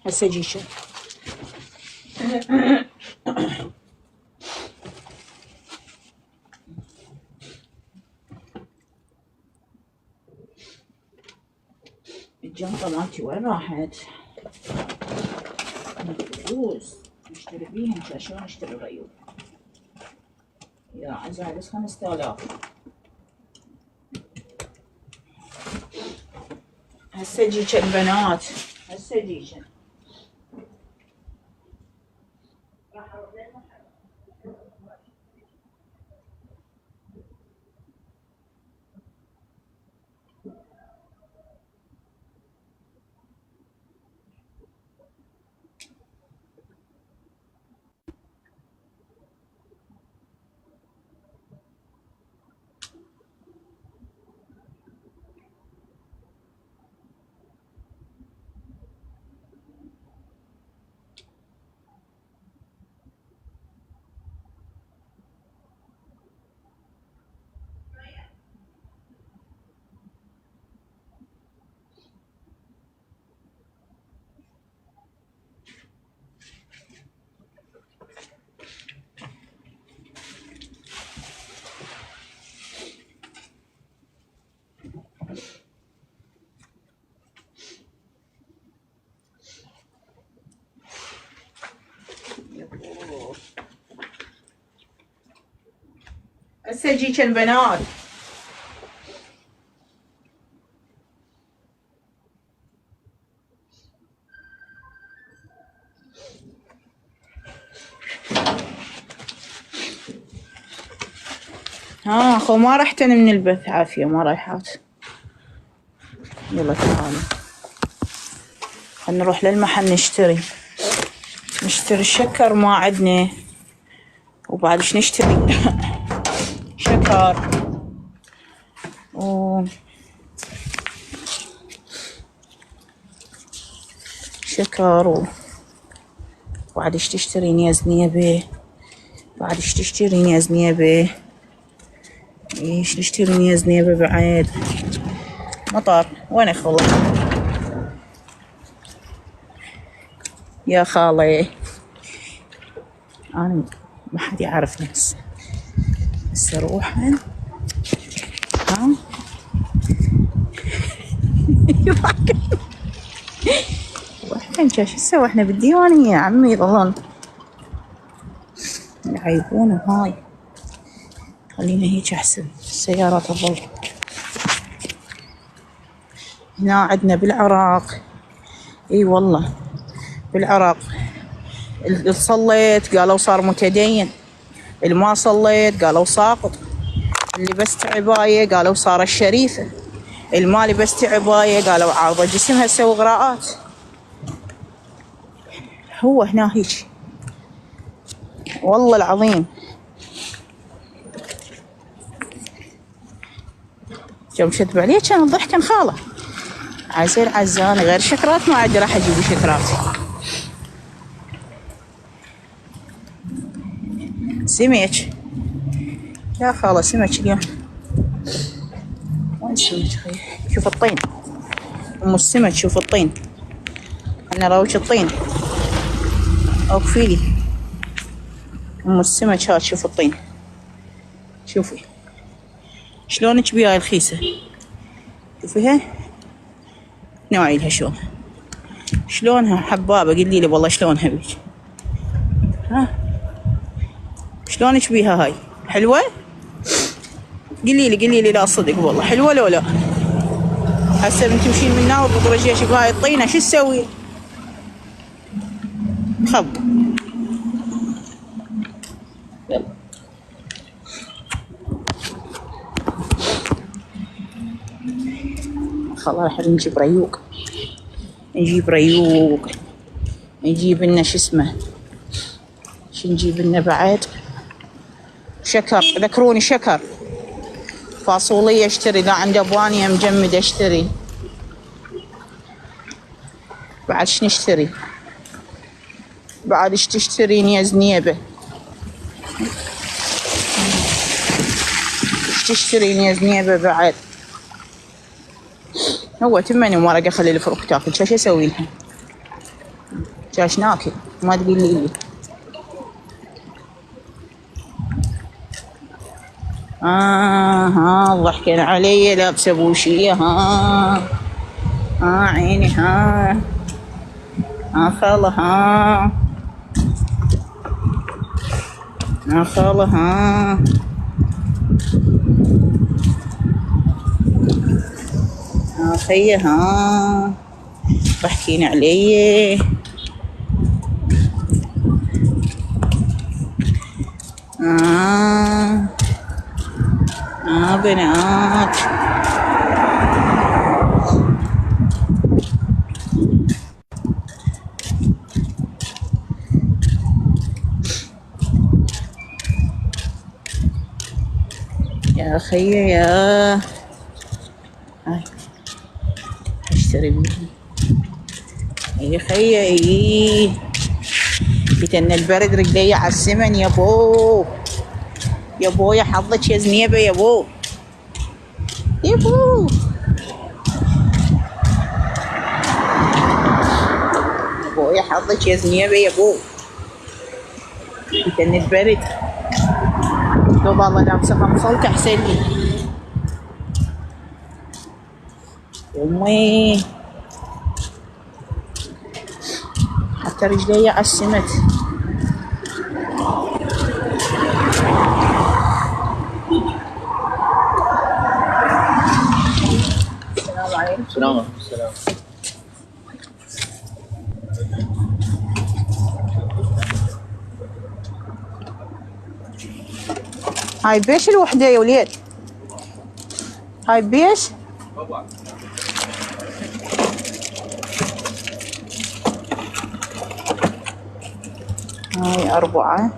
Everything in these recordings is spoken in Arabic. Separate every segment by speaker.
Speaker 1: هسه جيشه. الجنطة مالتي وين راحت؟ فلوس نشتري بيهن شلون نشتري غيور يا عزيز 5000. هسه جيك البنات، هسه جيك. هسه جيك البنات. ها اخو ما رحت انا من البث، عافية ما رايحات. يلا تعالي خلنا نروح للمحل نشتري الشكر ما عندنا، وبعد ايش نشتري شكر وبعد ايش تشتري نيز نيبه، بعد ايش تشتري نيز نيبه، ايش نشتري نيز نيبه بعد. مطر وين خالي يا خالي؟ انا ما حد يعرفني هسه اروح ها وين شو نسوي احنا بالديوانية يا عمي؟ ظن يعيبونا هاي، خلينا هيك احسن. السيارات تظل هنا عندنا بالعراق. اي والله بالعراق اللي صليت قالوا صار متدين، اللي ما صليت قالوا ساقط، اللي لبست عباية قالوا صارت شريفة، اللي ما لبست عباية قالوا عارضة جسمها تسوي غراءات. هو هنا هيك والله العظيم. يوم شذب عليه كان ضحكا خاله عزير عزاني. غير شكرات ما عندي، راح اجيب شكرات. سمك يا خاله، سمك اليوم. وين سمك خي؟ شوف الطين ام السمك، شوف الطين. انا راوش الطين اوقفي لي ام السمك. هات شوف الطين، شوفي شلون تبيها رخيصة. شوفيها نوعيلها شلونها حبابة. قولي لي والله شلونها بيك؟ ها شلون تبيها هاي؟ حلوة؟ قولي لي لا صدق والله حلوة لو لا؟ هسه بنتمشين من هنا وتضرجيش بهاي الطينة شو تسوي؟ خب يلا خلاص راح نجيب ريوق، نجيب لنا شو اسمه، شو نجيب لنا بعد؟ شكر. ذكروني شكر، فاصولية اشتري، اذا عندي ابوانية مجمدة اشتري. بعد شو نشتري؟ بعد ايش تشتري؟ نيز نيبة. ايش تشتري؟ نيز نيبة بعد. هو تمني ورقة خلي الفرق تاكل، شو اسوي لها؟ جاش ناكل ما تقول لي. ها ضحكين علي لابسه بوشيه. ها عيني. ها خاله. ها خاله. خيه. ضحكين علي. بنات. يا خيه يا هاي اشتري منها. يا خيه ايه بتن البرد رجلي على السمن يا بو. يا بو يا حظك يا زنيبه يا بو. يا بو يا حظك يا زنيبه يا بو. بتن البرد لو والله لابسه قمصه احسن لي. يمي حتى رجلي عسمت. السلام عليكم.
Speaker 2: السلام عليكم. السلام.
Speaker 1: هاي بيش الوحدة يا وليد؟ هاي بيش؟ هاي 4.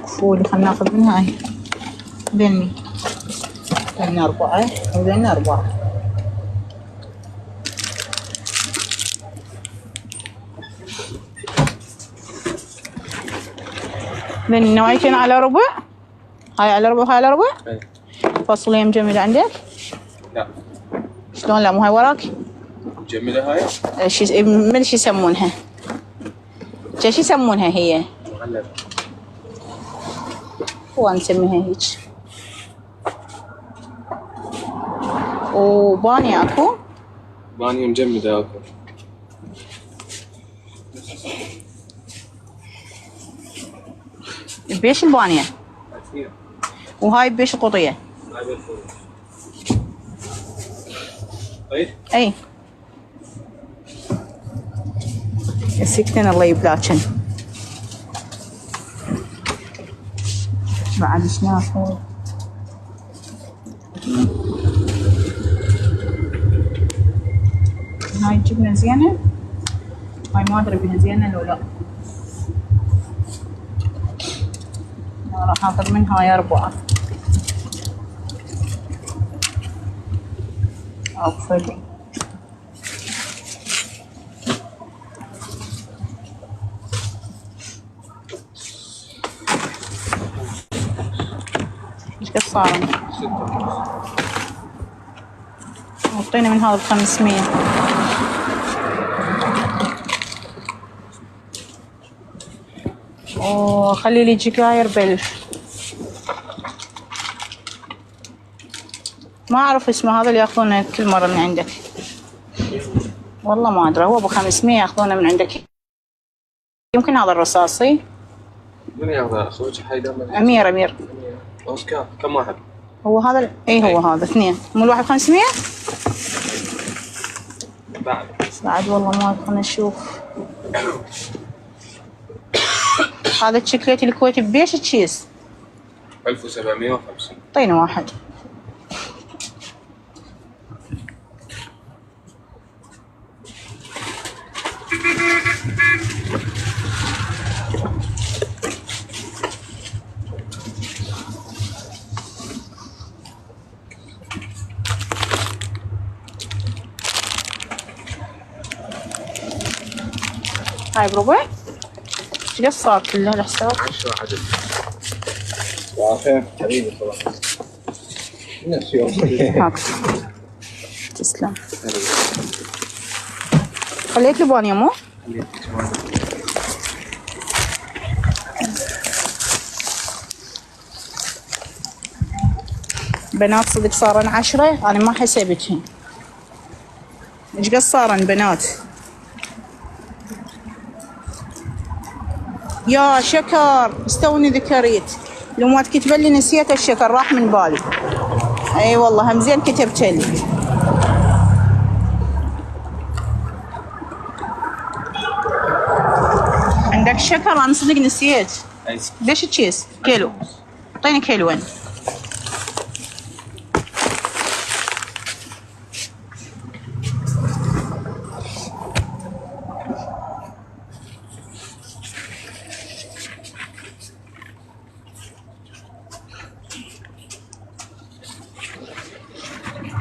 Speaker 1: فول خلنا ناخذ من هاي. ذني 4 وذني 4. ذني نوعيتين على ربع. هاي على ربع وهاي على ربع. فصلية مجمدة عندك؟
Speaker 2: لا.
Speaker 1: شلون لا مو هاي وراك؟
Speaker 2: مجمدة هاي؟
Speaker 1: من شو يسمونها؟ شو يسمونها هي؟
Speaker 2: مغلفة.
Speaker 1: هو نسميها هيك. وبانية اكو؟
Speaker 2: بانية مجمدة اكو.
Speaker 1: بيش البانية؟ وهاي بيش القطية؟
Speaker 2: هاي بالفول. طيب؟
Speaker 1: اي السكتين الله يبلاكن. بعد ايش ناخذ؟ هاي الجبنة زينة؟ هاي ما ادري بها زينة لو لا. أنا راح اخذ من هاي 4. أقفل. ايش قد صار؟
Speaker 2: 6.
Speaker 1: اعطيني من هذا 500. خلي لي جيجاير ب1000. ما اعرف اسمه هذا اللي ياخذونه كل مرة من عندك. والله ما ادري هو ب500 ياخذونه من عندك. يمكن هذا الرصاصي.
Speaker 2: من ياخذها اخوك حيدر؟
Speaker 1: امير.
Speaker 2: اوسكار كم واحد؟
Speaker 1: هو هذا هو هذا 2 مو الواحد 500. بعد والله ما خلنا نشوف. هذا الشوكليت الكويتي بيش تشيز
Speaker 2: 1750.
Speaker 1: اعطيني واحد. هاي بربع. ايش قد صار كله الحساب؟
Speaker 2: 10 عدد. وعافية حبيبي صراحة. نفس يوم.
Speaker 1: هاك تسلم. خليت لبان يمو. بنات صدق صارن 10، انا ما حسبتهن. ايش قد صارن بنات؟ يا شكر استوني ذكريت، لو ما تكتب لي نسيت الشكر راح من بالي. اي والله هم زين كتبت لي. عندك شكر؟ انا صدق نسيت. ليش تشيس كيلو؟ اعطيني كيلوين.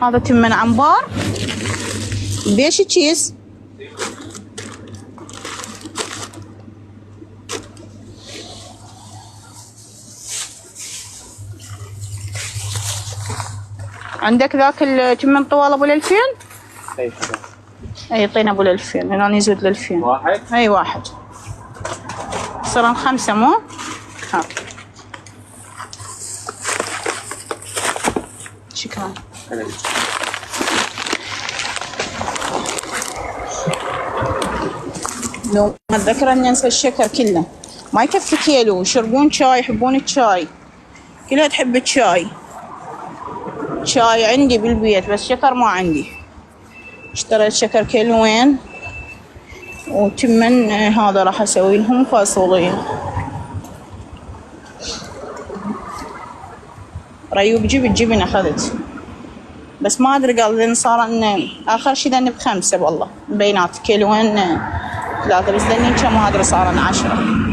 Speaker 1: هذا تمن عنبار بيش تشيز. عندك ذاك التمن طوال ابو ال2000؟ اي اعطينا ابو ال2000 هنا يزود ل2000.
Speaker 2: واحد؟
Speaker 1: اي واحد. صارن 5 مو؟ ها شكرا. لو ما اتذكر اني انسى الشكر كله. ما يكفي كيلو. يشربون شاي، يحبون الشاي، كلها تحب الشاي. شاي عندي بالبيت بس شكر ما عندي. اشتريت شكر كيلوين وتمن هذا راح اسوي لهم فاصوليا. ريوب جيب الجبن اخذت بس ما ادري قال لين صار ان اخر شي ذنب 5 والله بينات كيلوين 3 بس ذني كم ما ادري صار 10.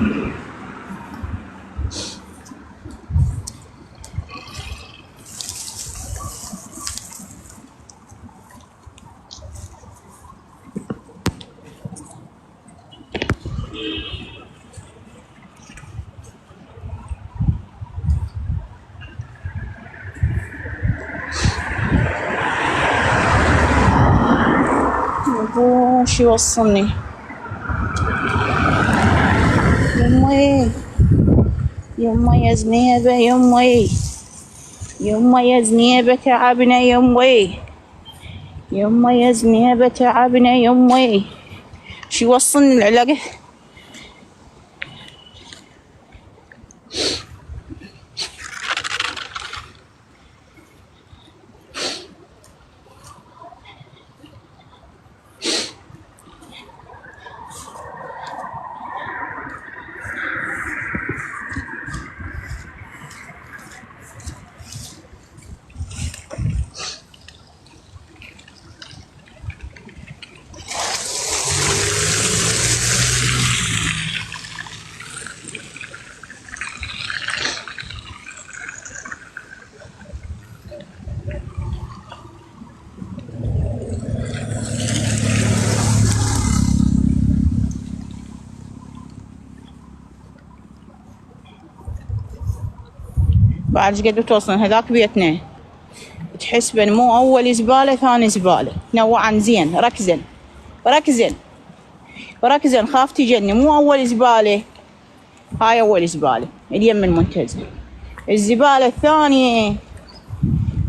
Speaker 1: وش يوصلني يمي يمي يا زنيبة يمي يمي يا زنيبة تعبنا يمي يمي يا زنيبة تعبنا يمي. شو يوصلني العلاقة؟ بعد ايش قد توصلن هذاك بيتنا تحسبن مو اول زباله ثاني زباله. نوعا زين ركزن ركزن ركزن خاف تجني. مو اول زباله هاي اول زباله اليم المنتزه. الزباله الثانيه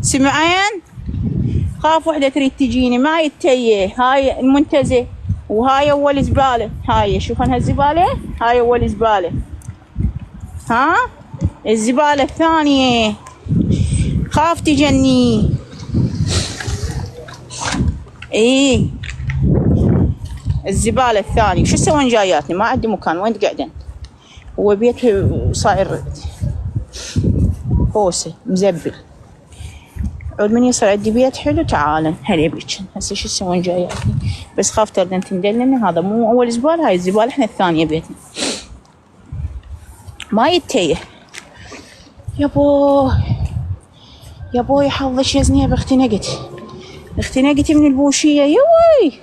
Speaker 1: سمعين خاف وحده تريد تجيني ما يتيه. هاي المنتزه وهاي اول زباله. هاي شوفن هالزباله هاي اول زباله. ها الزبالة الثانية خاف تجني. ايه الزبالة الثانية. شو تسوين جاياتني؟ ما عندي مكان. وين تقعدين؟ هو بيت صاير هوسة مزبل. عود من يصير عندي بيت حلو تعالن هلا بيتشن. هسه شو تسوين جاياتني؟ بس خاف تردن تندلني. هذا مو اول زبالة هاي الزبالة احنا الثانية بيتنا. ما يتيه يابوي يابوي حظك يا زنيبة. اختنقت من البوشية يوي.